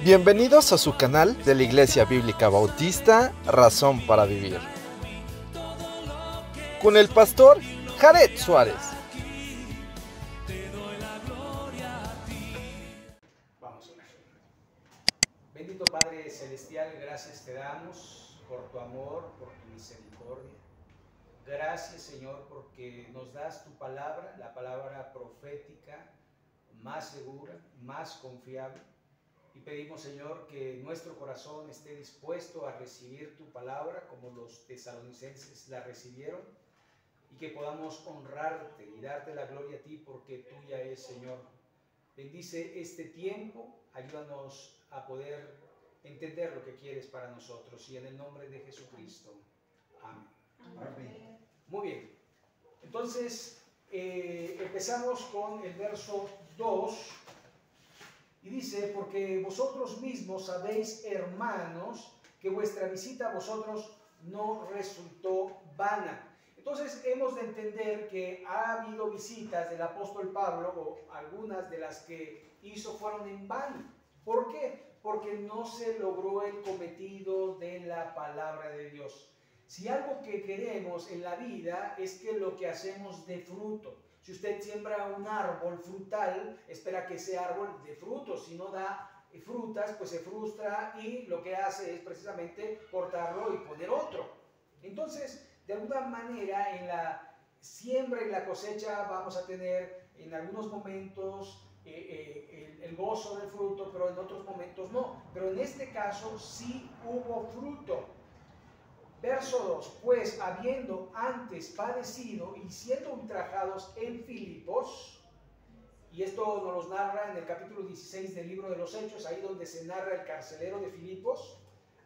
Bienvenidos a su canal de la Iglesia Bíblica Bautista, Razón para Vivir, con el pastor Jared Suárez. Vamos a orar. Bendito Padre Celestial, gracias te damos por tu amor, por tu misericordia. Gracias, Señor, porque nos das tu palabra, la palabra profética, más segura, más confiable. Y pedimos, Señor, que nuestro corazón esté dispuesto a recibir tu palabra como los tesalonicenses la recibieron, y que podamos honrarte y darte la gloria a ti porque tuya es, Señor. Bendice este tiempo, ayúdanos a poder entender lo que quieres para nosotros, y en el nombre de Jesucristo. Amén. Amén. Muy bien, entonces empezamos con el verso 2. Y dice: porque vosotros mismos sabéis, hermanos, que vuestra visita a vosotros no resultó vana. Entonces hemos de entender que ha habido visitas del apóstol Pablo, o algunas de las que hizo fueron en vano. ¿Por qué? Porque no se logró el cometido de la palabra de Dios. Si algo que queremos en la vida es que lo que hacemos dé fruto. Si usted siembra un árbol frutal, espera que ese árbol dé frutos. Si no da frutas, pues se frustra y lo que hace es precisamente cortarlo y poner otro. Entonces, de alguna manera, en la siembra y la cosecha vamos a tener en algunos momentos el gozo del fruto, pero en otros momentos no. Pero en este caso sí hubo fruto. Verso 2: pues habiendo antes padecido y siendo ultrajados en Filipos, y esto nos los narra en el capítulo 16 del libro de los Hechos, ahí donde se narra el carcelero de Filipos.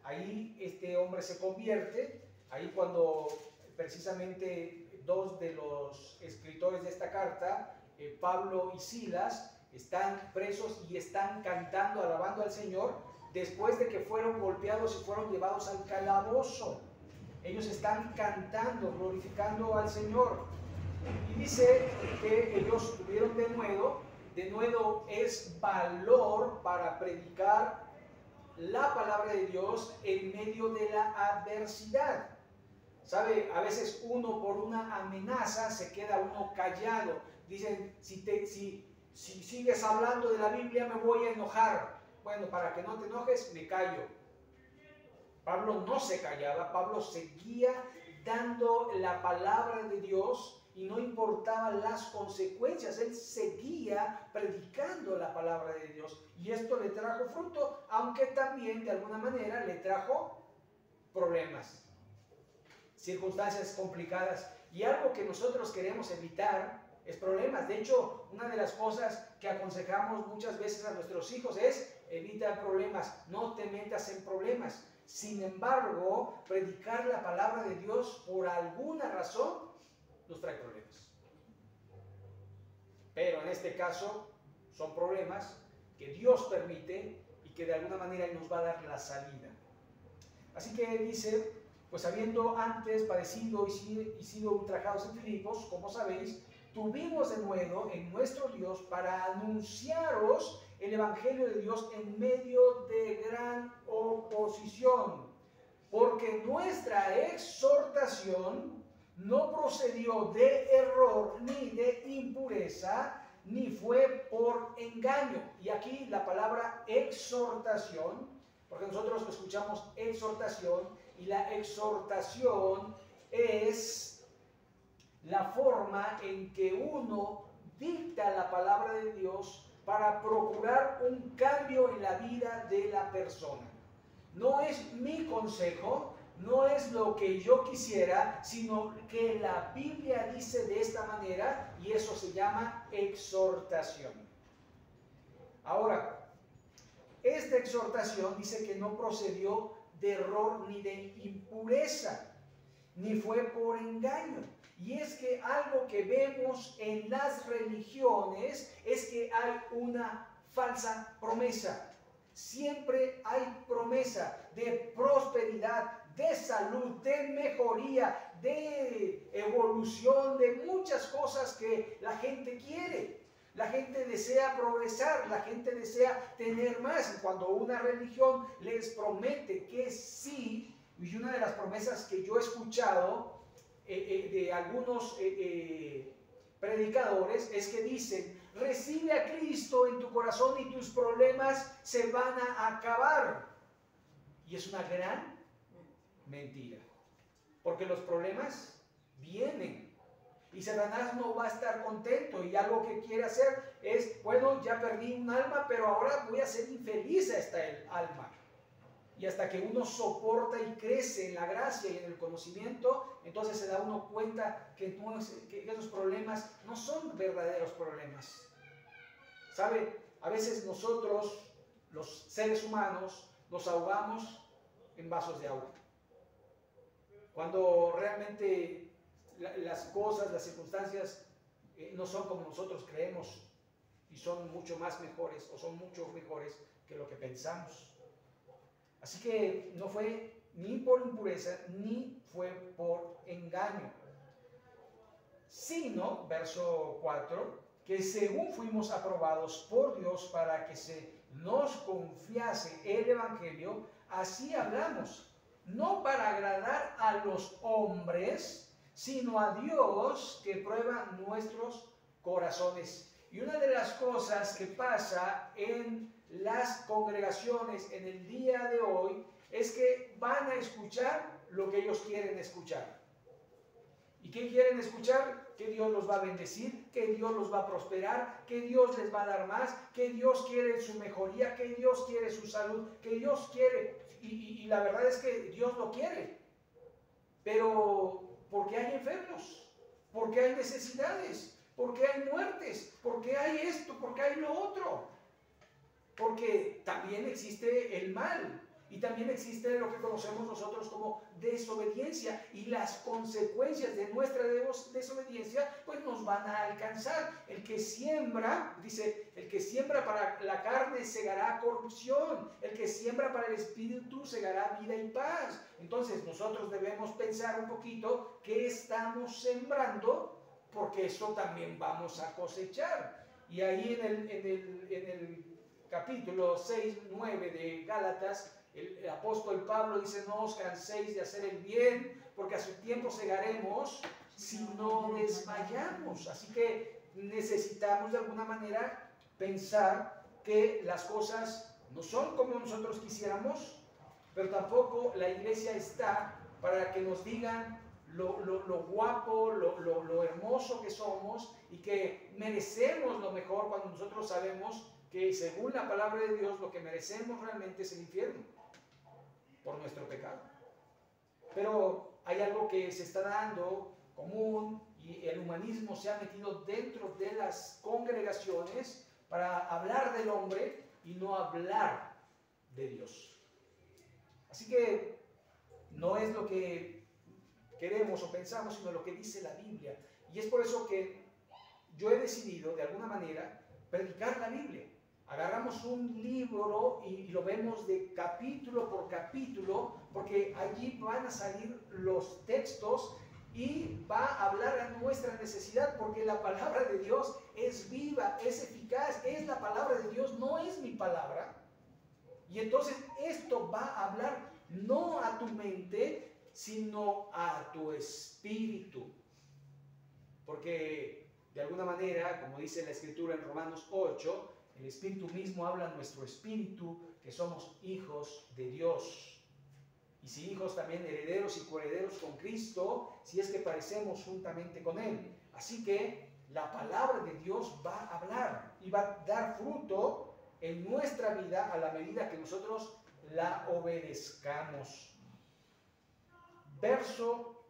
Ahí este hombre se convierte, ahí cuando precisamente dos de los escritores de esta carta, Pablo y Silas, están presos y están cantando, alabando al Señor, después de que fueron golpeados y fueron llevados al calabozo. Ellos están cantando, glorificando al Señor. Y dice que ellos tuvieron denuedo es valor para predicar la palabra de Dios en medio de la adversidad. ¿Sabe? A veces uno por una amenaza se queda uno callado. Dicen, si sigues hablando de la Biblia me voy a enojar. Bueno, para que no te enojes, me callo. Pablo no se callaba, Pablo seguía dando la palabra de Dios y no importaban las consecuencias. Él seguía predicando la palabra de Dios, y esto le trajo fruto, aunque también de alguna manera le trajo problemas, circunstancias complicadas, y algo que nosotros queremos evitar es problemas. De hecho, una de las cosas que aconsejamos muchas veces a nuestros hijos es: evita problemas, no te metas en problemas. Sin embargo, predicar la palabra de Dios por alguna razón nos trae problemas. Pero en este caso son problemas que Dios permite y que de alguna manera Él nos va a dar la salida. Así que dice: pues habiendo antes padecido y sido ultrajados en Filipos, como sabéis, tuvimos denuedo en nuestro Dios para anunciaros el Evangelio de Dios en medio de gran oposición, porque nuestra exhortación no procedió de error ni de impureza, ni fue por engaño. Y aquí la palabra exhortación, porque nosotros escuchamos exhortación, y la exhortación es la forma en que uno dicta la palabra de Dios para procurar un cambio en la vida de la persona. No es mi consejo, no es lo que yo quisiera, sino que la Biblia dice de esta manera, y eso se llama exhortación. Ahora, esta exhortación dice que no procedió de error ni de impureza, ni fue por engaño. Y es que algo que vemos en las religiones es que hay una falsa promesa. Siempre hay promesa de prosperidad, de salud, de mejoría, de evolución, de muchas cosas que la gente quiere. La gente desea progresar, la gente desea tener más. Y cuando una religión les promete que sí, y una de las promesas que yo he escuchado de algunos predicadores es que dicen: recibe a Cristo en tu corazón y tus problemas se van a acabar. Y es una gran mentira, porque los problemas vienen y Satanás no va a estar contento, y algo que quiere hacer es: bueno, ya perdí un alma, pero ahora voy a ser infeliz a esta alma. Y hasta que uno soporta y crece en la gracia y en el conocimiento, entonces se da uno cuenta que esos problemas no son verdaderos problemas. ¿Sabe? A veces nosotros, los seres humanos, nos ahogamos en vasos de agua. Cuando realmente las cosas, las circunstancias no son como nosotros creemos, y son mucho más mejores, o son mucho mejores que lo que pensamos. Así que no fue ni por impureza, ni fue por engaño, sino, verso 4, que según fuimos aprobados por Dios para que se nos confiase el Evangelio, así hablamos, no para agradar a los hombres, sino a Dios que prueba nuestros corazones. Y una de las cosas que pasa en las congregaciones en el día de hoy es que van a escuchar lo que ellos quieren escuchar. ¿Y qué quieren escuchar? Que Dios los va a bendecir, que Dios los va a prosperar, que Dios les va a dar más, que Dios quiere su mejoría, que Dios quiere su salud, que Dios quiere, y la verdad es que Dios lo quiere, pero porque hay enfermos, porque hay necesidades, porque hay muertes, porque hay esto, porque hay lo otro, porque también existe el mal. Y también existe lo que conocemos nosotros como desobediencia, y las consecuencias de nuestra desobediencia pues nos van a alcanzar. El que siembra, dice, el que siembra para la carne segará corrupción, el que siembra para el espíritu segará vida y paz. Entonces nosotros debemos pensar un poquito qué estamos sembrando, porque eso también vamos a cosechar. Y ahí en el capítulo 6, 9 de Gálatas, el apóstol Pablo dice: no os canséis de hacer el bien, porque a su tiempo segaremos si no desmayamos. Así que necesitamos de alguna manera pensar que las cosas no son como nosotros quisiéramos, pero tampoco la iglesia está para que nos digan lo guapo, lo hermoso que somos, y que merecemos lo mejor, cuando nosotros sabemos que según la palabra de Dios lo que merecemos realmente es el infierno por nuestro pecado. Pero hay algo que se está dando común, y el humanismo se ha metido dentro de las congregaciones para hablar del hombre y no hablar de Dios. Así que no es lo que queremos o pensamos, sino lo que dice la Biblia. Y es por eso que yo he decidido de alguna manera predicar la Biblia. Agarramos un libro y lo vemos de capítulo por capítulo, porque allí van a salir los textos y va a hablar a nuestra necesidad, porque la palabra de Dios es viva, es eficaz, es la palabra de Dios, no es mi palabra. Y entonces esto va a hablar no a tu mente, sino a tu espíritu. Porque de alguna manera, como dice la Escritura en Romanos 8, el Espíritu mismo habla a nuestro espíritu que somos hijos de Dios. Y si hijos, también herederos y coherederos con Cristo, si es que padecemos juntamente con Él. Así que la palabra de Dios va a hablar y va a dar fruto en nuestra vida a la medida que nosotros la obedezcamos. Verso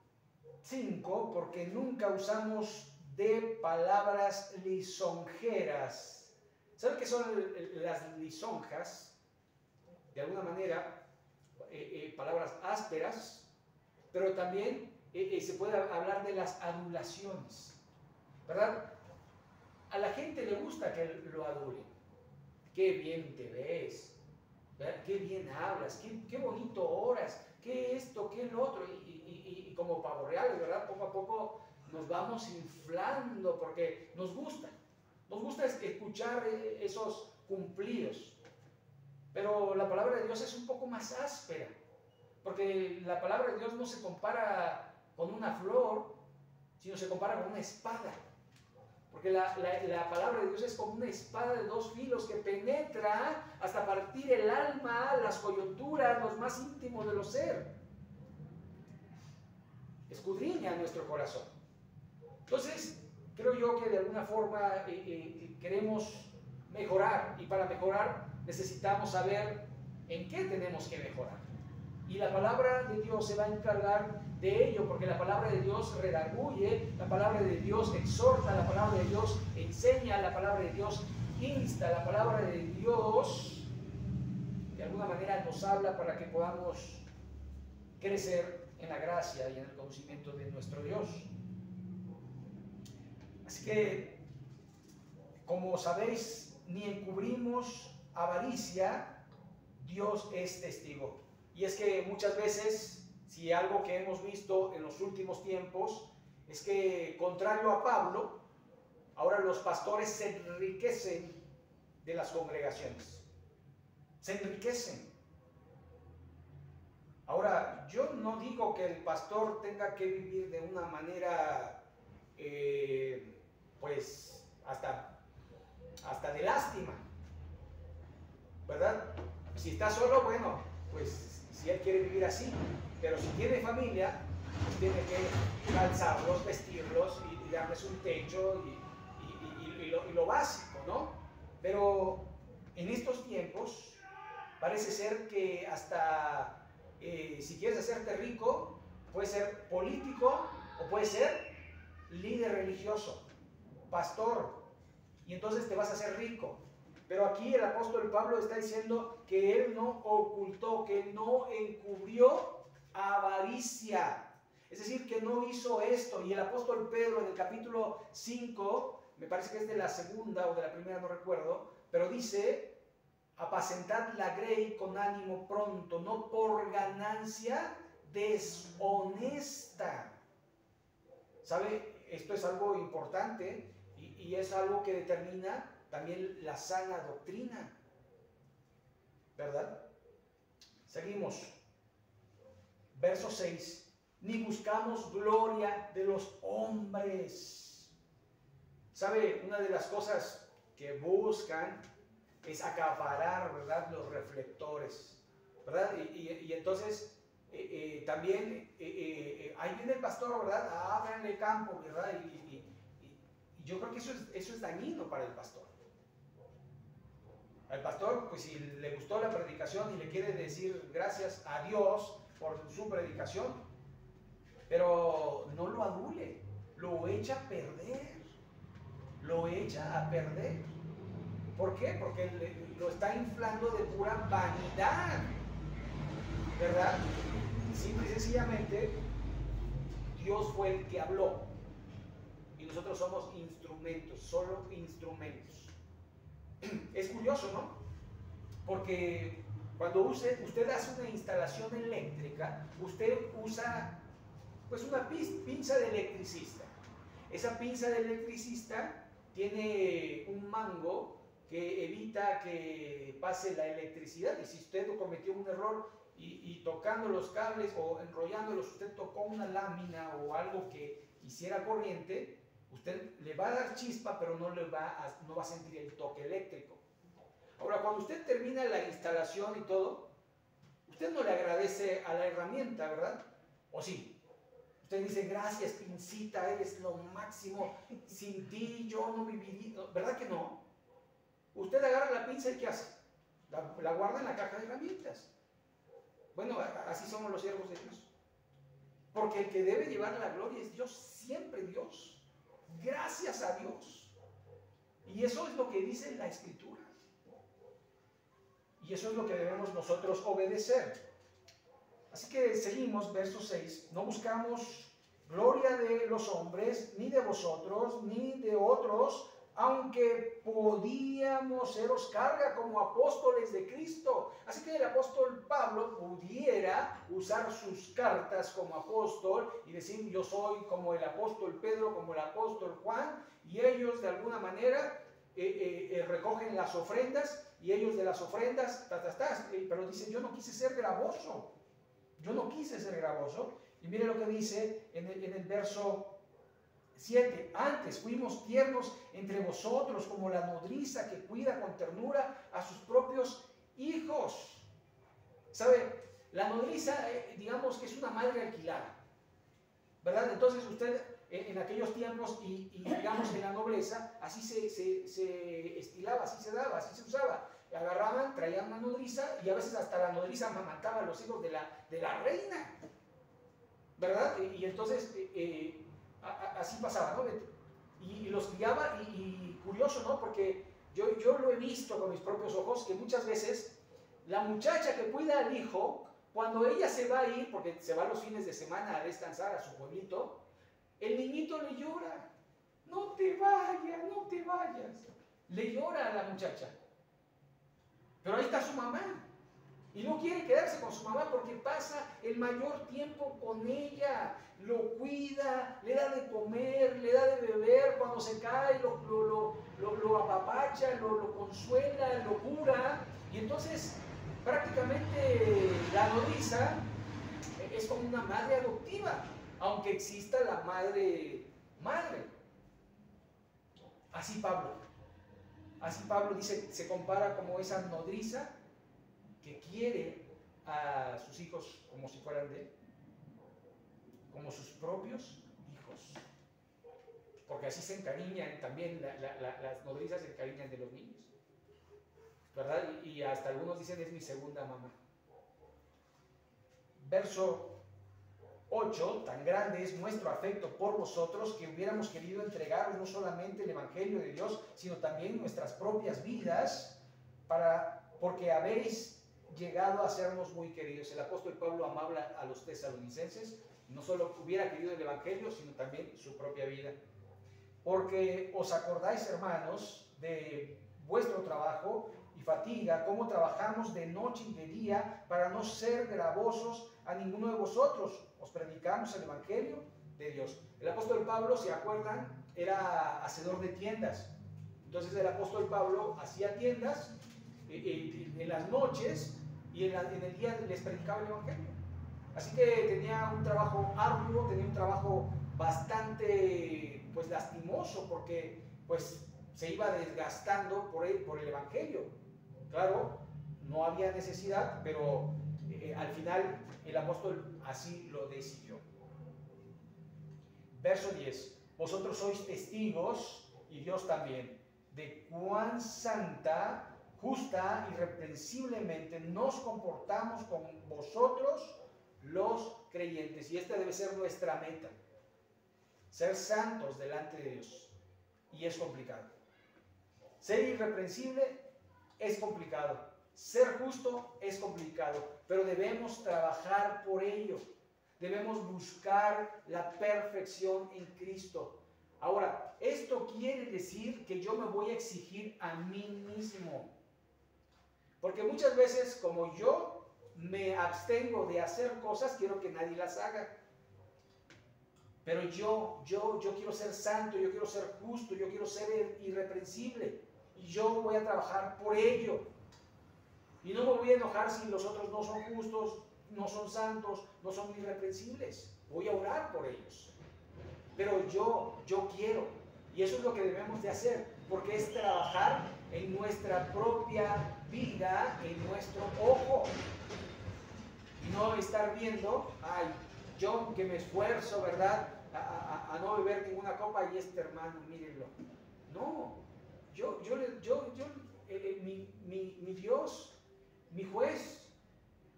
5, porque nunca usamos de palabras lisonjeras. ¿Saben qué son las lisonjas? De alguna manera, palabras ásperas, pero también se puede hablar de las adulaciones, ¿verdad? A la gente le gusta que lo adulen. Qué bien te ves, ¿verdad? Qué bien hablas, qué bonito oras, qué esto, qué lo otro, y como pavo real, ¿verdad? Poco a poco nos vamos inflando porque nos gusta. Nos gusta escuchar esos cumplidos, pero la palabra de Dios es un poco más áspera, porque la palabra de Dios no se compara con una flor, sino se compara con una espada. Porque la palabra de Dios es como una espada de dos filos que penetra hasta partir el alma, las coyunturas, los más íntimos de los seres. Escudriña nuestro corazón. Entonces, creo yo que de alguna forma queremos mejorar, y para mejorar necesitamos saber en qué tenemos que mejorar. Y la palabra de Dios se va a encargar de ello, porque la palabra de Dios redarguye, la palabra de Dios exhorta, la palabra de Dios enseña, la palabra de Dios insta, la palabra de Dios de alguna manera nos habla para que podamos crecer en la gracia y en el conocimiento de nuestro Dios. Así que, como sabéis, ni encubrimos avaricia, Dios es testigo. Y es que muchas veces, si algo que hemos visto en los últimos tiempos, es que, contrario a Pablo, ahora los pastores se enriquecen de las congregaciones. Se enriquecen. Ahora, yo no digo que el pastor tenga que vivir de una manera, pues, hasta de lástima, ¿verdad? Si está solo, bueno, pues, si él quiere vivir así, pero si tiene familia, pues tiene que calzarlos, vestirlos y darles un techo y lo básico, ¿no? Pero en estos tiempos parece ser que hasta si quieres hacerte rico, puede ser político o puede ser líder religioso, pastor, y entonces te vas a hacer rico. Pero aquí el apóstol Pablo está diciendo que él no ocultó, que él no encubrió avaricia. Es decir, que no hizo esto. Y el apóstol Pedro en el capítulo 5, me parece que es de la segunda o de la primera, no recuerdo, pero dice: apacentad la grey con ánimo pronto, no por ganancia deshonesta. ¿Sabe? Esto es algo importante y es algo que determina también la sana doctrina, ¿verdad? Seguimos. Verso 6. Ni buscamos gloria de los hombres. ¿Sabe? Una de las cosas que buscan es acaparar, ¿verdad?, los reflectores, ¿verdad? Y entonces también ahí viene el pastor, ¿verdad? Ábranle el campo, ¿verdad? Y yo creo que eso es dañino para el pastor. Al pastor, pues si le gustó la predicación y le quiere decir gracias a Dios por su predicación, pero no lo adule, lo echa a perder, lo echa a perder. ¿Por qué? Porque lo está inflando de pura vanidad, ¿verdad? Simple y sencillamente, Dios fue el que habló y nosotros somos instrumentos, solo instrumentos. Es curioso, ¿no? Porque cuando usted hace una instalación eléctrica, usted usa pues una pinza de electricista. Esa pinza de electricista tiene un mango que evita que pase la electricidad, y si usted cometió un error y tocando los cables o enrollándolos, usted tocó una lámina o algo que hiciera corriente, usted le va a dar chispa, pero no va a sentir el toque eléctrico. Ahora, cuando usted termina la instalación y todo, usted no le agradece a la herramienta, ¿verdad? ¿O sí? Usted dice: gracias, pincita, eres lo máximo, sin ti yo no viviría, ¿verdad que no? Usted agarra la pinza y ¿qué hace? La guarda en la caja de herramientas. Bueno, así somos los siervos de Dios. Porque el que debe llevar la gloria es Dios, siempre Dios. Gracias a Dios. Y eso es lo que dice la Escritura. Y eso es lo que debemos nosotros obedecer. Así que seguimos, verso 6. No buscamos gloria de los hombres, ni de vosotros, ni de otros, aunque podíamos seros carga como apóstoles de Cristo. Así que el apóstol Pablo pudiera usar sus cartas como apóstol y decir: yo soy como el apóstol Pedro, como el apóstol Juan, y ellos de alguna manera recogen las ofrendas y ellos de las ofrendas, pero dicen, yo no quise ser gravoso. Yo no quise ser gravoso. Y mire lo que dice en el verso 7. Antes fuimos tiernos entre vosotros como la nodriza que cuida con ternura a sus propios hijos. ¿Sabe? La nodriza, digamos que es una madre alquilada, ¿verdad? Entonces usted en aquellos tiempos y digamos en la nobleza, así se estilaba, así se daba, así se usaba. Agarraban, traían una nodriza y a veces hasta la nodriza amamantaba a los hijos de la reina, ¿verdad? Y entonces así pasaba, ¿no? Y los criaba y curioso, ¿no? Porque yo lo he visto con mis propios ojos que muchas veces la muchacha que cuida al hijo, cuando ella se va a ir, porque se va los fines de semana a descansar a su pueblito, el niñito le llora. No te vayas, no te vayas. Le llora a la muchacha. Pero ahí está su mamá. Y no quiere quedarse con su mamá porque pasa el mayor tiempo con ella. Lo cuida, le da de comer, le da de beber. Cuando se cae, lo apapacha, lo consuela, lo cura. Y entonces, prácticamente la nodriza es como una madre adoptiva, aunque exista la madre. Así Pablo dice, se compara como esa nodriza que quiere a sus hijos como si fueran de él, como sus propios hijos. Porque así se encariñan también, las nodrizas se encariñan de los niños, ¿verdad? Y hasta algunos dicen, es mi segunda mamá. Verso 8, tan grande es nuestro afecto por vosotros que hubiéramos querido entregaros no solamente el Evangelio de Dios, sino también nuestras propias vidas, porque habéis llegado a sernos muy queridos. El apóstol Pablo amaba a los tesalonicenses, no solo hubiera querido el Evangelio, sino también su propia vida. Porque os acordáis, hermanos, de vuestro trabajo y fatiga, cómo trabajamos de noche y de día para no ser gravosos a ninguno de vosotros. Os predicamos el Evangelio de Dios. El apóstol Pablo, si acuerdan, era hacedor de tiendas. Entonces el apóstol Pablo hacía tiendas en las noches y en el día les predicaba el Evangelio. Así que tenía un trabajo arduo, tenía un trabajo bastante lastimoso, porque se iba desgastando por el Evangelio. Claro, no había necesidad, pero al final el apóstol así lo decidió. Verso 10. Vosotros sois testigos, y Dios también, de cuán santa, justa, irreprensiblemente nos comportamos con vosotros los creyentes. Y esta debe ser nuestra meta, ser santos delante de Dios. Y es complicado. Ser irreprensible es complicado. Ser justo es complicado, pero debemos trabajar por ello. Debemos buscar la perfección en Cristo. Ahora, esto quiere decir que yo me voy a exigir a mí mismo. Porque muchas veces, como yo me abstengo de hacer cosas, quiero que nadie las haga. Pero yo quiero ser santo, yo quiero ser justo, yo quiero ser irreprensible. Y yo voy a trabajar por ello. Y no me voy a enojar si los otros no son justos, no son santos, no son irreprensibles. Voy a orar por ellos. Pero yo quiero. Y eso es lo que debemos de hacer, porque es trabajar en nuestra propia vida, en nuestro ojo. Y no estar viendo, yo que me esfuerzo, ¿verdad?, a no beber ninguna copa, y este hermano, mírenlo. No, mi Dios, mi juez,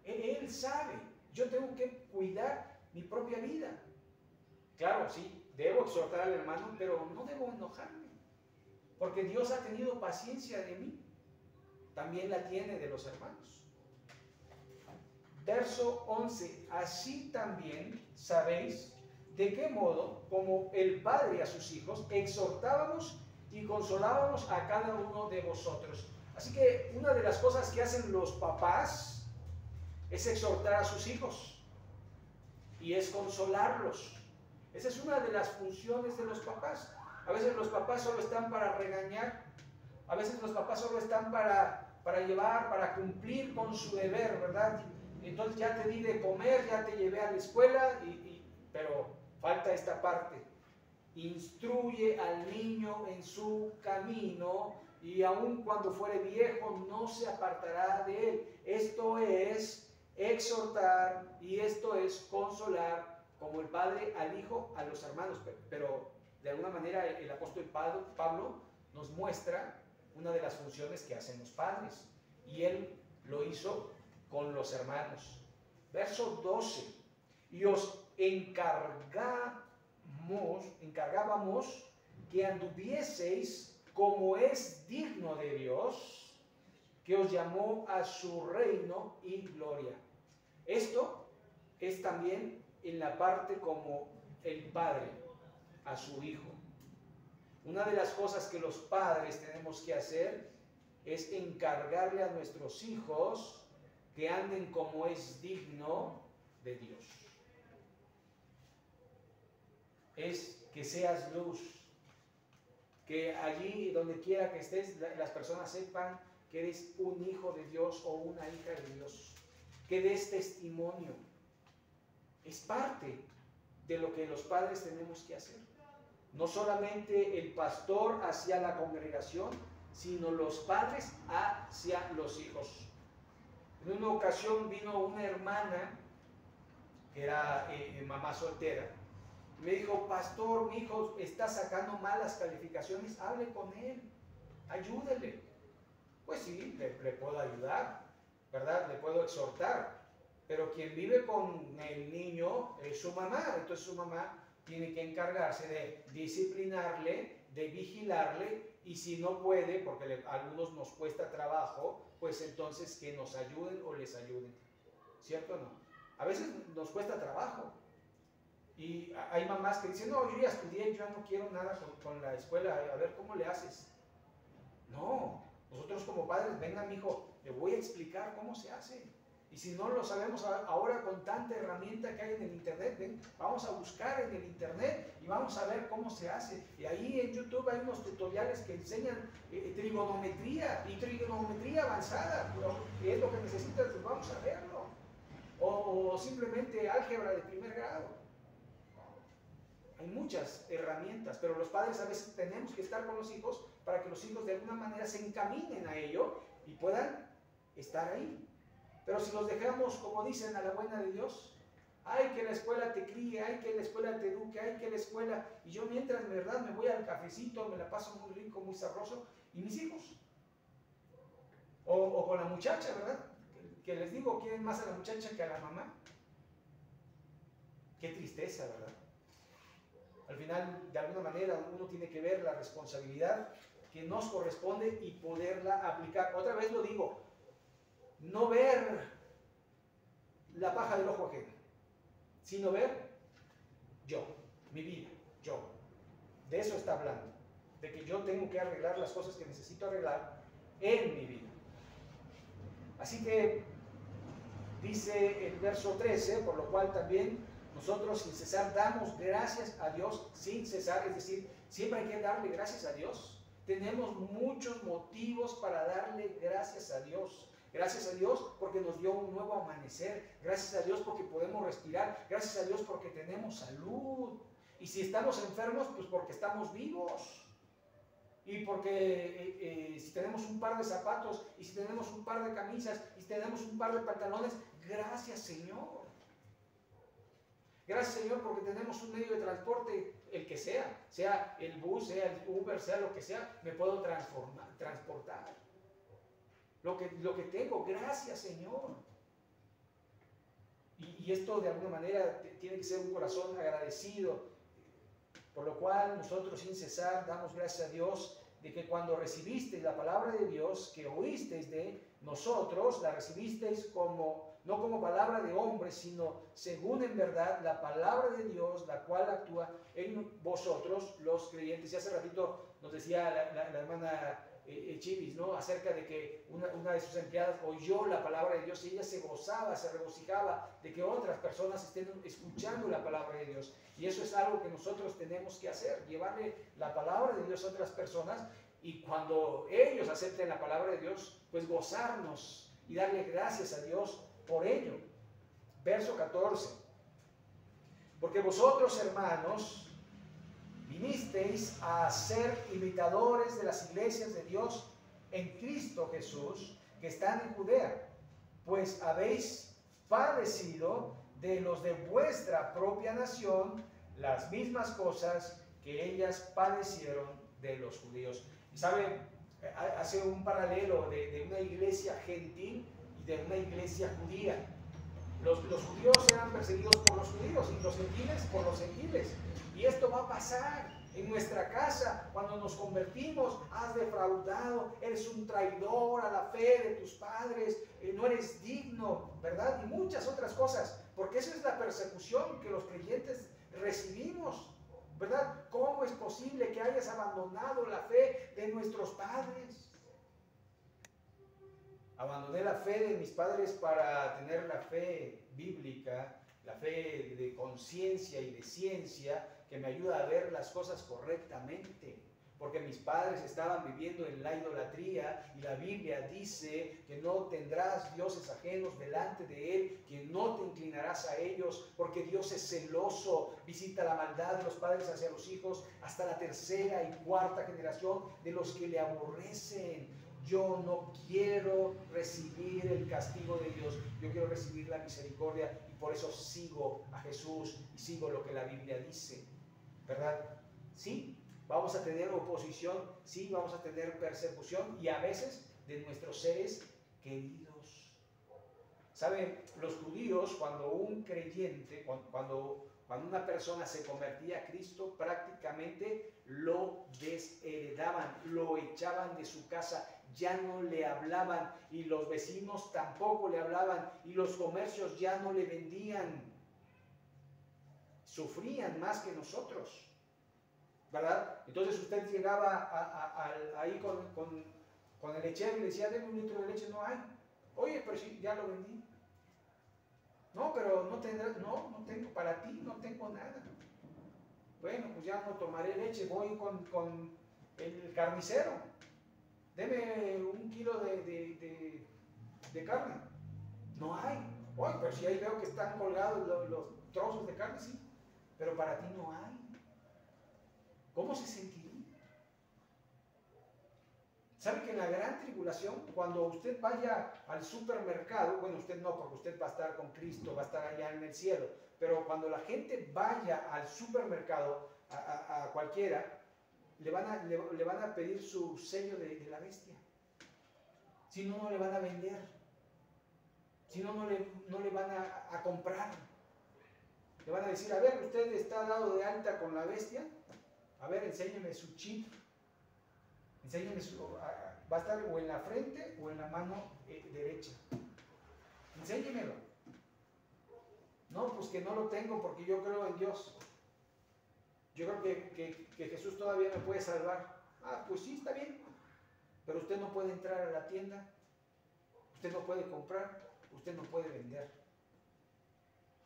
Él sabe. Yo tengo que cuidar mi propia vida. Claro, sí, debo exhortar al hermano, pero no debo enojarme, porque Dios ha tenido paciencia de mí. También la tiene de los hermanos. Verso 11. Así también sabéis de qué modo, como el Padre a sus hijos, exhortábamos y consolábamos a cada uno de vosotros. Así que una de las cosas que hacen los papás es exhortar a sus hijos y es consolarlos. Esa es una de las funciones de los papás. A veces los papás solo están para regañar, A veces los papás solo están para llevar, para cumplir con su deber, ¿verdad? Entonces ya te di de comer, ya te llevé a la escuela, pero falta esta parte. Instruye al niño en su camino y aun cuando fuere viejo no se apartará de él. Esto es exhortar y esto es consolar, como el padre al hijo, a los hermanos. Pero de alguna manera el apóstol Pablo nos muestra una de las funciones que hacen los padres, y él lo hizo con los hermanos. Verso 12: y os encargábamos que anduvieseis como es digno de Dios, que os llamó a su reino y gloria. Esto es también en la parte como el padre a su hijo. Una de las cosas que los padres tenemos que hacer es encargarle a nuestros hijos que anden como es digno de Dios. Es que seas luz, que allí donde quiera que estés las personas sepan que eres un hijo de Dios o una hija de Dios, que des testimonio. Es parte de lo que los padres tenemos que hacer. No solamente el pastor hacia la congregación, sino los padres hacia los hijos. En una ocasión vino una hermana que era mamá soltera. Me dijo: pastor, mi hijo está sacando malas calificaciones, hable con él, ayúdele. Pues sí, le puedo ayudar, ¿verdad? Le puedo exhortar. Pero quien vive con el niño es su mamá. Entonces su mamá tiene que encargarse de disciplinarle, de vigilarle, y si no puede, porque a algunos nos cuesta trabajo, pues entonces que nos ayuden o les ayuden. ¿Cierto o no? A veces nos cuesta trabajo. Y hay mamás que dicen: no, yo ya estudié, yo no quiero nada con la escuela, a ver cómo le haces. No, nosotros como padres, venga mi hijo, le voy a explicar cómo se hace. Y si no lo sabemos ahora con tanta herramienta que hay en el internet, ven, vamos a buscar en el internet y vamos a ver cómo se hace. Y ahí en YouTube hay unos tutoriales que enseñan trigonometría y trigonometría avanzada, que es lo que necesitas, pues vamos a verlo. O simplemente álgebra de primer grado. Hay muchas herramientas, pero los padres a veces tenemos que estar con los hijos para que los hijos de alguna manera se encaminen a ello y puedan estar ahí. Pero si los dejamos, como dicen, a la buena de Dios, hay que la escuela te críe, hay que la escuela te eduque, hay que la escuela, y yo mientras, de verdad, me voy al cafecito, me la paso muy rico, muy sabroso, y mis hijos. O con la muchacha, ¿verdad? Que les digo, quieren más a la muchacha que a la mamá. Qué tristeza, ¿verdad? Al final, de alguna manera, uno tiene que ver la responsabilidad que nos corresponde y poderla aplicar. Otra vez lo digo, no ver la paja del ojo ajeno, sino ver yo, mi vida, yo. De eso está hablando, de que yo tengo que arreglar las cosas que necesito arreglar en mi vida. Así que dice el verso 13, por lo cual también nosotros sin cesar damos gracias a Dios sin cesar, es decir, siempre hay que darle gracias a Dios. Tenemos muchos motivos para darle gracias a Dios. Gracias a Dios porque nos dio un nuevo amanecer. Gracias a Dios porque podemos respirar. Gracias a Dios porque tenemos salud. Y si estamos enfermos, pues porque estamos vivos. Y porque si tenemos un par de zapatos, y si tenemos un par de camisas, y si tenemos un par de pantalones, gracias Señor. Gracias Señor porque tenemos un medio de transporte, el que sea el bus, sea el Uber, sea lo que sea, me puedo transportar. Lo que tengo, gracias Señor. Y esto de alguna manera tiene que ser un corazón agradecido, por lo cual nosotros sin cesar damos gracias a Dios de que cuando recibisteis la palabra de Dios, que oísteis de nosotros, la recibisteis no como palabra de hombre, sino según en verdad la palabra de Dios, la cual actúa en vosotros los creyentes. Y hace ratito nos decía la hermana Chivis, ¿no?, acerca de que una de sus empleadas oyó la palabra de Dios y ella se gozaba, se regocijaba de que otras personas estén escuchando la palabra de Dios. Y eso es algo que nosotros tenemos que hacer, llevarle la palabra de Dios a otras personas Y cuando ellos acepten la palabra de Dios, pues gozarnos y darle gracias a Dios por ello. Verso 14. Porque vosotros, hermanos, vinisteis a ser imitadores de las iglesias de Dios en Cristo Jesús, que están en Judea, pues habéis padecido de los de vuestra propia nación las mismas cosas que ellas padecieron de los judíos. Y saben, hace un paralelo de una iglesia gentil y de una iglesia judía. Los judíos eran perseguidos por los judíos y los gentiles por los gentiles. Y esto va a pasar en nuestra casa cuando nos convertimos. Has defraudado, eres un traidor a la fe de tus padres, no eres digno, ¿verdad? Y muchas otras cosas, porque esa es la persecución que los creyentes recibimos, ¿verdad? ¿Cómo es posible que hayas abandonado la fe de nuestros padres? Abandoné la fe de mis padres para tener la fe bíblica, la fe de conciencia y de ciencia que me ayuda a ver las cosas correctamente. Porque mis padres estaban viviendo en la idolatría y la Biblia dice que no tendrás dioses ajenos delante de Él, que no te inclinarás a ellos, porque Dios es celoso, visita la maldad de los padres hacia los hijos hasta la tercera y cuarta generación de los que le aborrecen. Yo no quiero recibir el castigo de Dios, yo quiero recibir la misericordia y por eso sigo a Jesús y sigo lo que la Biblia dice, ¿verdad? Sí, vamos a tener oposición, sí, vamos a tener persecución y a veces de nuestros seres queridos. ¿Saben? Los judíos, cuando un creyente, cuando una persona se convertía a Cristo, prácticamente lo desheredaban, lo echaban de su casa, ya no le hablaban y los vecinos tampoco le hablaban y los comercios ya no le vendían. Sufrían más que nosotros, ¿verdad? Entonces usted llegaba ahí con el lechero y le decía, deme un litro de leche, no hay. Oye, pero si ya lo vendí. No, pero no tendrás, no tengo para ti, no tengo nada. Bueno, pues ya no tomaré leche, voy con el carnicero. Deme un kilo de carne. No hay. Oye, pero si ahí veo que están colgados los trozos de carne, sí. Pero para ti no hay. ¿Cómo se sentiría? ¿Sabe que en la gran tribulación, cuando usted vaya al supermercado, bueno, usted no, porque usted va a estar con Cristo, va a estar allá en el cielo, pero cuando la gente vaya al supermercado, a cualquiera, le van a pedir su sello de la bestia. Si no, no le van a vender. Si no, no le van a comprar. Le van a decir, a ver, usted está dado de alta con la bestia, a ver, enséñeme su chip. Enséñame va a estar o en la frente o en la mano derecha. Enséñemelo. No, pues que no lo tengo porque yo creo en Dios. Yo creo que Jesús todavía me puede salvar. Ah, pues sí, está bien. Pero usted no puede entrar a la tienda. Usted no puede comprar. Usted no puede vender.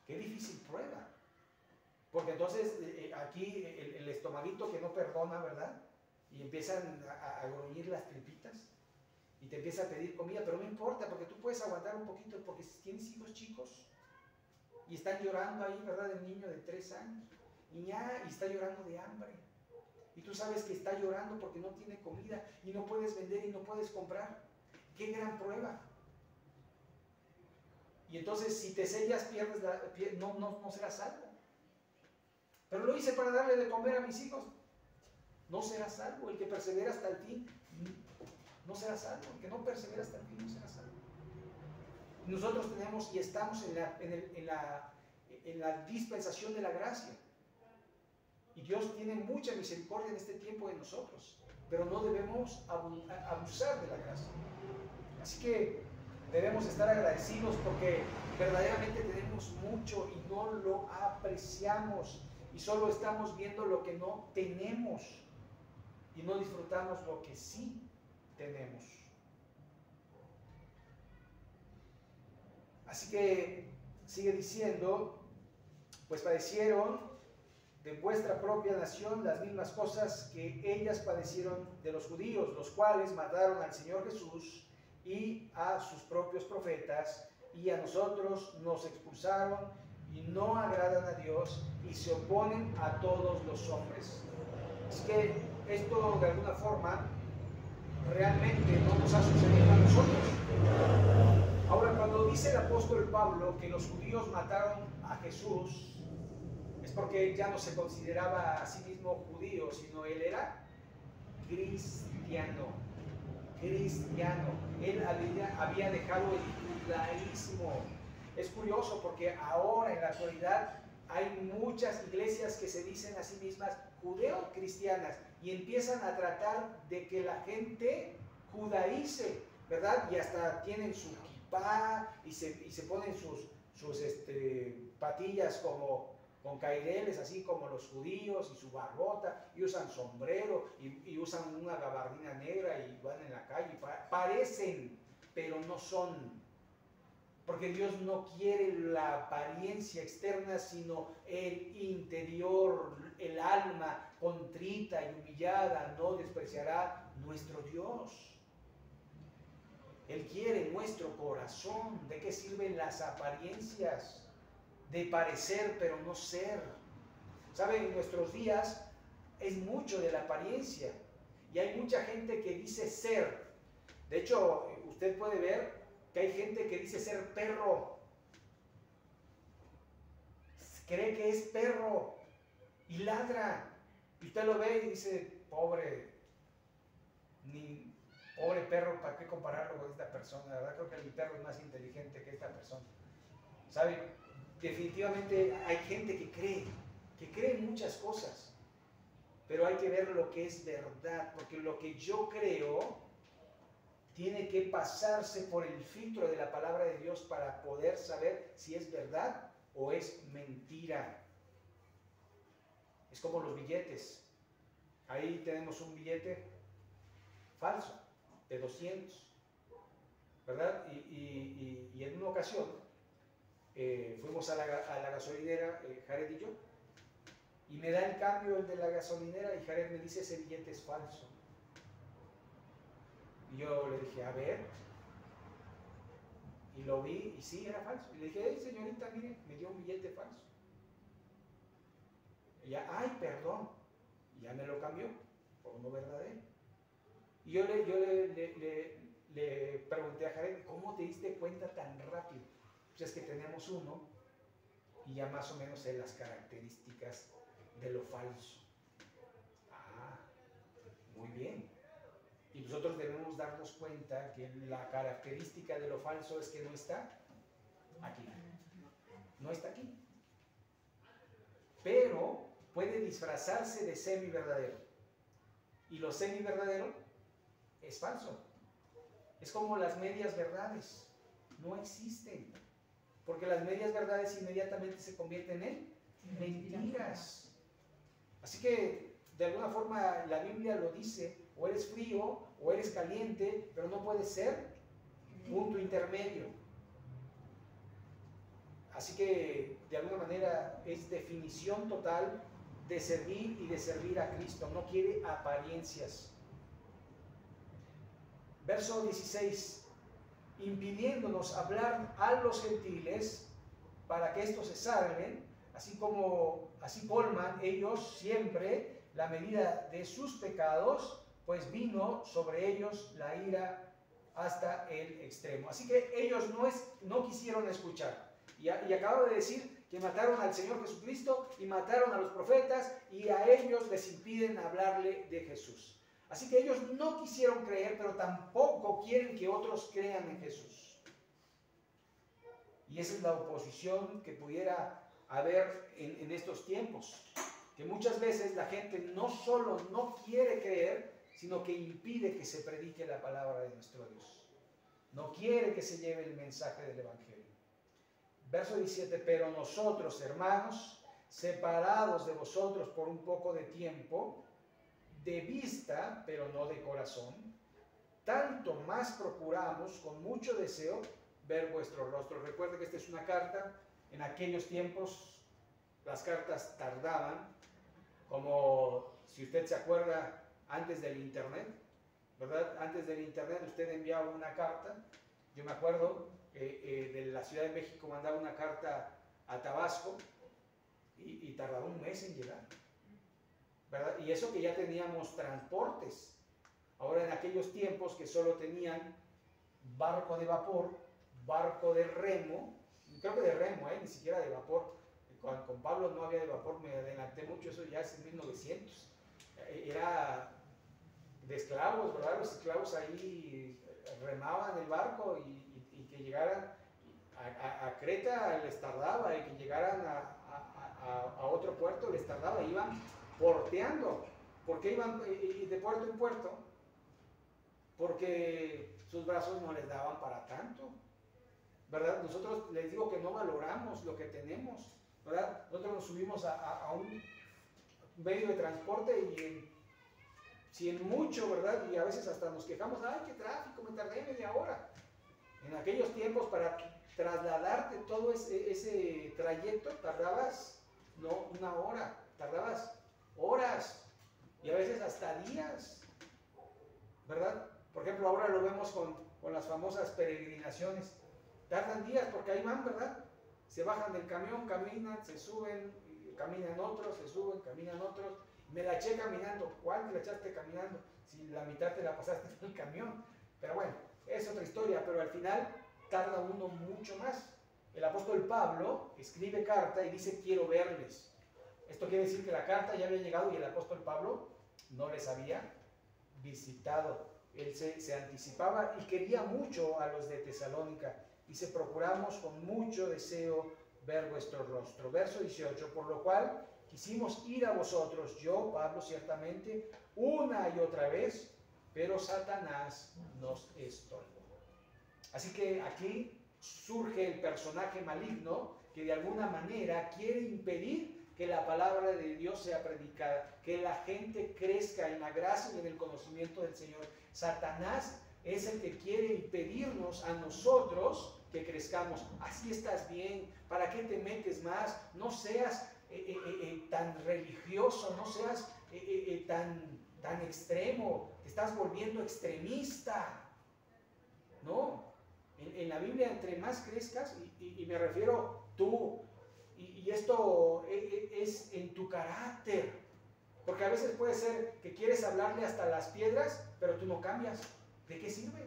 Qué difícil prueba. Porque entonces aquí el estomaguito que no perdona, ¿verdad? Y empiezan a gruñir las tripitas y te empieza a pedir comida, pero no importa porque tú puedes aguantar un poquito porque si tienes hijos chicos y están llorando ahí, ¿verdad? El niño de 3 años y está llorando de hambre y tú sabes que está llorando porque no tiene comida y no puedes vender y no puedes comprar. ¡Qué gran prueba! Y entonces si te sellas no serás salvo. Pero lo hice para darle de comer a mis hijos. No será salvo. El que persevera hasta el fin no será salvo. El que no persevera hasta el fin no será salvo. Nosotros tenemos y estamos en la dispensación de la gracia. Y Dios tiene mucha misericordia en este tiempo de nosotros. Pero no debemos abusar de la gracia. Así que debemos estar agradecidos porque verdaderamente tenemos mucho y no lo apreciamos. Y solo estamos viendo lo que no tenemos. Y no disfrutamos lo que sí tenemos. Así que sigue diciendo, pues padecieron de vuestra propia nación las mismas cosas que ellas padecieron de los judíos, los cuales mataron al Señor Jesús y a sus propios profetas, y a nosotros nos expulsaron y no agradan a Dios y se oponen a todos los hombres. Es que esto de alguna forma realmente no nos ha sucedido a nosotros. Ahora, cuando dice el apóstol Pablo que los judíos mataron a Jesús, es porque ya no se consideraba a sí mismo judío, sino él era cristiano. Él había dejado el judaísmo. Es curioso porque ahora en la actualidad hay muchas iglesias que se dicen a sí mismas judeo-cristianas y empiezan a tratar de que la gente judaice, ¿verdad? Y hasta tienen su kipá y se ponen sus patillas como con caireles, así como los judíos, y su barbota, y usan sombrero, y usan una gabardina negra, y van en la calle, parecen, pero no son. Porque Dios no quiere la apariencia externa, sino el interior, el alma contrita y humillada, no despreciará nuestro Dios. Él quiere nuestro corazón. ¿De qué sirven las apariencias? De parecer pero no ser. ¿Saben? En nuestros días es mucho de la apariencia y hay mucha gente que dice ser. De hecho, usted puede ver que hay gente que dice ser perro, cree que es perro y ladra, y usted lo ve y dice, pobre perro, ¿para qué compararlo con esta persona? La verdad creo que mi perro es más inteligente que esta persona. ¿Saben? Definitivamente hay gente que cree en muchas cosas, pero hay que ver lo que es verdad, porque lo que yo creo tiene que pasarse por el filtro de la palabra de Dios para poder saber si es verdad o es mentira. Es como los billetes. Ahí tenemos un billete falso de 200, ¿verdad? Y en una ocasión fuimos a la gasolinera, Jared y yo, y me da el cambio el de la gasolinera y Jared me dice, ese billete es falso. Y yo le dije, a ver, y lo vi y sí, era falso. Y le dije, hey, señorita, mire, me dio un billete falso. Y ya, ay, perdón, y ya me lo cambió por uno verdadero. Y yo le pregunté a Jared, ¿cómo te diste cuenta tan rápido? Pues es que tenemos uno y ya más o menos sé las características de lo falso. Ah, muy bien. Y nosotros debemos darnos cuenta que la característica de lo falso es que no está aquí. No está aquí. Pero puede disfrazarse de semi-verdadero. Y lo semi-verdadero es falso. Es como las medias verdades. No existen. Porque las medias verdades inmediatamente se convierten en mentiras. Así que, de alguna forma, la Biblia lo dice, o eres frío o eres caliente, pero no puede ser punto intermedio. Así que, de alguna manera, es definición total de servir y de servir a Cristo. No quiere apariencias. Verso 16. Impidiéndonos hablar a los gentiles para que estos se salven, así colman ellos siempre la medida de sus pecados, pues vino sobre ellos la ira hasta el extremo. Así que ellos no quisieron escuchar. Y acabo de decir que mataron al Señor Jesucristo y mataron a los profetas y a ellos les impiden hablarle de Jesús. Así que ellos no quisieron creer, pero tampoco quieren que otros crean en Jesús. Y esa es la oposición que pudiera haber en estos tiempos. Que muchas veces la gente no solo no quiere creer, sino que impide que se predique la palabra de nuestro Dios. No quiere que se lleve el mensaje del Evangelio. Verso 17, pero nosotros, hermanos, separados de vosotros por un poco de tiempo, de vista, pero no de corazón, tanto más procuramos con mucho deseo ver vuestro rostro. Recuerden que esta es una carta. En aquellos tiempos las cartas tardaban, Como si usted se acuerda antes del internet, ¿verdad? Antes del internet usted enviaba una carta. Yo me acuerdo de la Ciudad de México mandaba una carta a Tabasco y tardaba un mes en llegar, ¿verdad? Y eso que ya teníamos transportes. Ahora en aquellos tiempos que solo tenían barco de vapor, barco de remo, creo que de remo, ni siquiera de vapor. Con Pablo no había de vapor, me adelanté mucho, eso ya es en 1900. Era de esclavos, ¿verdad? Los esclavos ahí remaban el barco y que llegaran a Creta les tardaba, y que llegaran a otro puerto les tardaba, iban porteando. ¿Por qué iban de puerto en puerto? Porque sus brazos no les daban para tanto, ¿verdad? Nosotros les digo que no valoramos lo que tenemos, ¿verdad? Nosotros nos subimos a un medio de transporte y si en mucho, ¿verdad? Y a veces hasta nos quejamos, ¡ay, qué tráfico! Me tardé media hora. En aquellos tiempos, para trasladarte todo ese trayecto, tardabas, no una hora, tardabas horas y a veces hasta días, ¿verdad? Por ejemplo, ahora lo vemos con las famosas peregrinaciones. Tardan días porque ahí van, ¿verdad? Se bajan del camión, caminan, se suben, caminan otros, se suben, caminan otros. Me la eché caminando. ¿Cuál te la echaste caminando? Si la mitad te la pasaste en el camión. Pero bueno, es otra historia, pero al final tarda uno mucho más. El apóstol Pablo escribe carta y dice, quiero verles. Esto quiere decir que la carta ya había llegado y el apóstol Pablo no les había visitado. Él se anticipaba y quería mucho a los de Tesalónica. Dice, procuramos con mucho deseo ver vuestro rostro. Verso 18, por lo cual quisimos ir a vosotros, yo, Pablo, ciertamente, una y otra vez, pero Satanás nos estorbó. Así que aquí surge el personaje maligno que de alguna manera quiere impedir que la palabra de Dios sea predicada, que la gente crezca en la gracia y en el conocimiento del Señor. Satanás es el que quiere impedirnos a nosotros que crezcamos. Así estás bien, ¿para qué te metes más? No seas tan religioso, no seas tan extremo, te estás volviendo extremista. No, en la Biblia entre más crezcas, y me refiero tú, y esto es en tu carácter, porque a veces puede ser que quieres hablarle hasta las piedras, pero tú no cambias. ¿De qué sirve?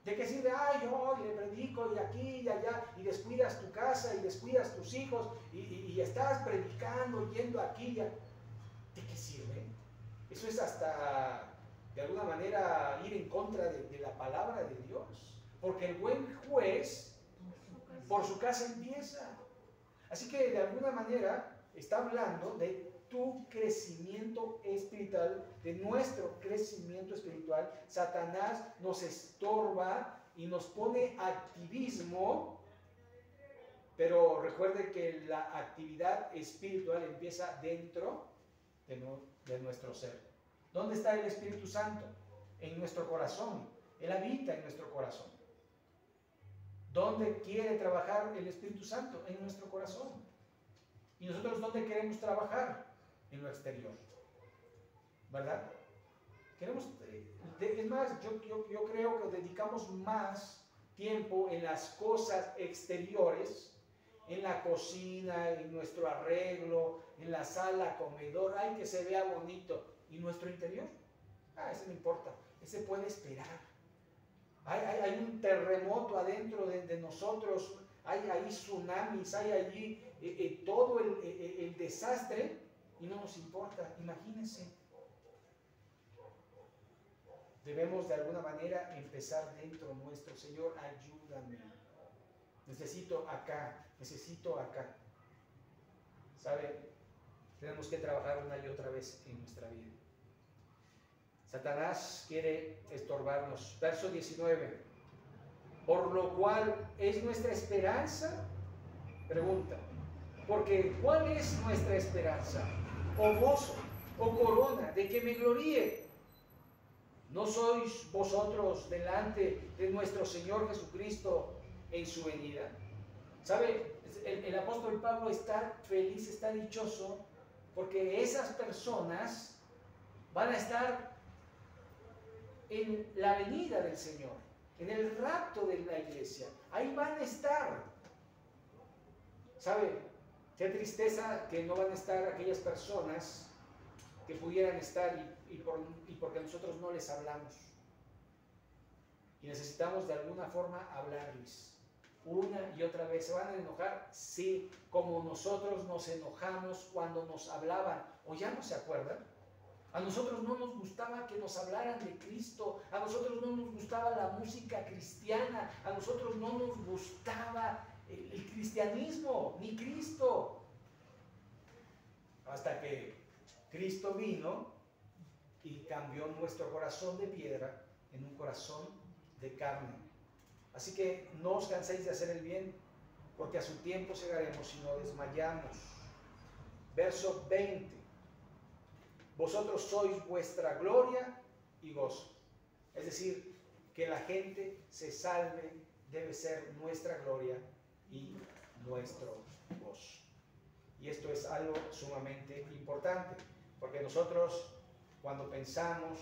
¿De qué sirve? Ay, yo le predico y aquí y allá, y descuidas tu casa y descuidas tus hijos y estás predicando, yendo aquí y allá. ¿De qué sirve? Eso es hasta, de alguna manera, ir en contra de la palabra de Dios. Porque el buen juez por su casa empieza. Así que de alguna manera está hablando de tu crecimiento espiritual, de nuestro crecimiento espiritual. Satanás nos estorba y nos pone activismo, pero recuerde que la actividad espiritual empieza dentro de nuestro ser. ¿Dónde está el Espíritu Santo? En nuestro corazón. Él habita en nuestro corazón. ¿Dónde quiere trabajar el Espíritu Santo? En nuestro corazón. ¿Y nosotros dónde queremos trabajar? En lo exterior, ¿verdad? Queremos, es más, yo creo que dedicamos más tiempo en las cosas exteriores, en la cocina, en nuestro arreglo, en la sala, comedor, ay, que se vea bonito. ¿Y nuestro interior? Ese no importa, ese puede esperar. Hay un terremoto adentro de nosotros, hay ahí tsunamis, hay allí todo el desastre y no nos importa. Imagínense. Debemos de alguna manera empezar dentro nuestro. Señor, ayúdame. Necesito acá, necesito acá. ¿Sabe? Tenemos que trabajar una y otra vez en nuestra vida. Satanás quiere estorbarnos. Verso 19. Por lo cual es nuestra esperanza. Pregunta. Porque ¿cuál es nuestra esperanza? O gozo, o corona, de que me gloríe. ¿No sois vosotros delante de nuestro Señor Jesucristo en su venida? ¿Sabe? El apóstol Pablo está feliz, está dichoso, porque esas personas van a estar en la venida del Señor, en el rapto de la iglesia. Ahí van a estar. ¿Sabe? Qué tristeza que no van a estar aquellas personas que pudieran estar y porque nosotros no les hablamos. Y necesitamos de alguna forma hablarles. Una y otra vez. ¿Se van a enojar? Sí, como nosotros nos enojamos cuando nos hablaban. ¿O ya no se acuerdan? A nosotros no nos gustaba que nos hablaran de Cristo. A nosotros no nos gustaba la música cristiana. A nosotros no nos gustaba el cristianismo, ni Cristo. Hasta que Cristo vino y cambió nuestro corazón de piedra en un corazón de carne. Así que no os canséis de hacer el bien, porque a su tiempo llegaremos y no desmayamos. Verso 20. Vosotros sois vuestra gloria y gozo. Es decir, que la gente se salve debe ser nuestra gloria y nuestro gozo. Y esto es algo sumamente importante, porque nosotros cuando pensamos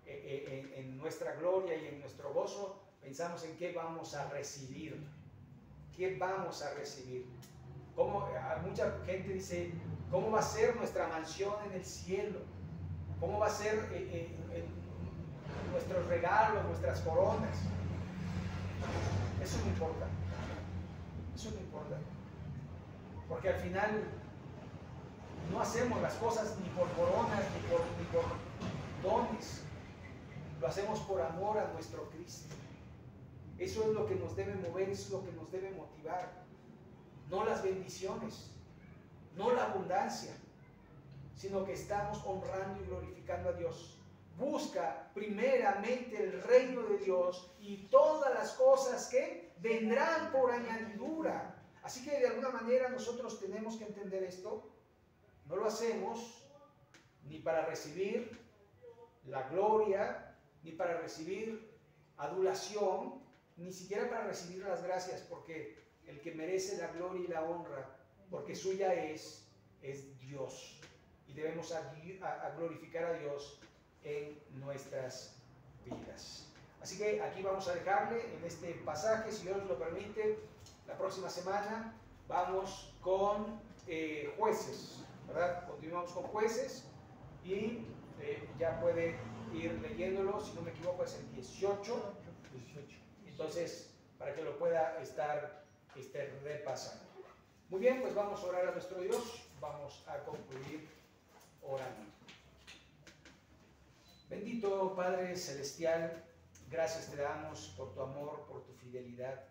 en nuestra gloria y en nuestro gozo, pensamos en qué vamos a recibir. ¿Qué vamos a recibir? Mucha gente dice, ¿cómo va a ser nuestra mansión en el cielo? ¿Cómo va a ser nuestros regalos, nuestras coronas? Eso no importa. Eso no importa. Porque al final no hacemos las cosas ni por coronas, ni por dones. Lo hacemos por amor a nuestro Cristo. Eso es lo que nos debe mover, eso es lo que nos debe motivar. No las bendiciones, no la abundancia, sino que estamos honrando y glorificando a Dios. Busca primeramente el reino de Dios y todas las cosas que vendrán por añadidura. Así que de alguna manera nosotros tenemos que entender esto. No lo hacemos ni para recibir la gloria, ni para recibir adulación, ni siquiera para recibir las gracias, porque el que merece la gloria y la honra, porque suya es Dios. Y debemos a glorificar a Dios en nuestras vidas. Así que aquí vamos a dejarle en este pasaje, si Dios lo permite. La próxima semana vamos con jueces, ¿verdad? Continuamos con jueces y ya puede ir leyéndolo, si no me equivoco es el 18. Entonces, para que lo pueda estar repasando. Muy bien, pues vamos a orar a nuestro Dios. Vamos a concluir orando. Bendito Padre Celestial, gracias te damos por tu amor, por tu fidelidad.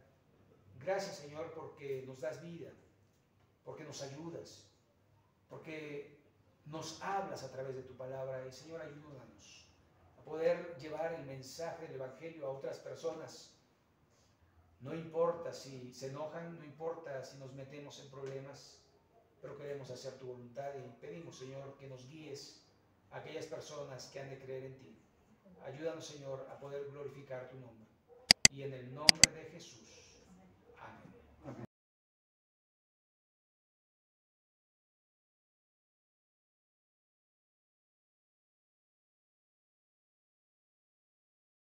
Gracias, Señor, porque nos das vida, porque nos ayudas, porque nos hablas a través de tu palabra. Y, Señor, ayúdanos a poder llevar el mensaje del Evangelio a otras personas. No importa si se enojan, no importa si nos metemos en problemas, pero queremos hacer tu voluntad y pedimos, Señor, que nos guíes a aquellas personas que han de creer en ti. Ayúdanos, Señor, a poder glorificar tu nombre. Y en el nombre de Jesús.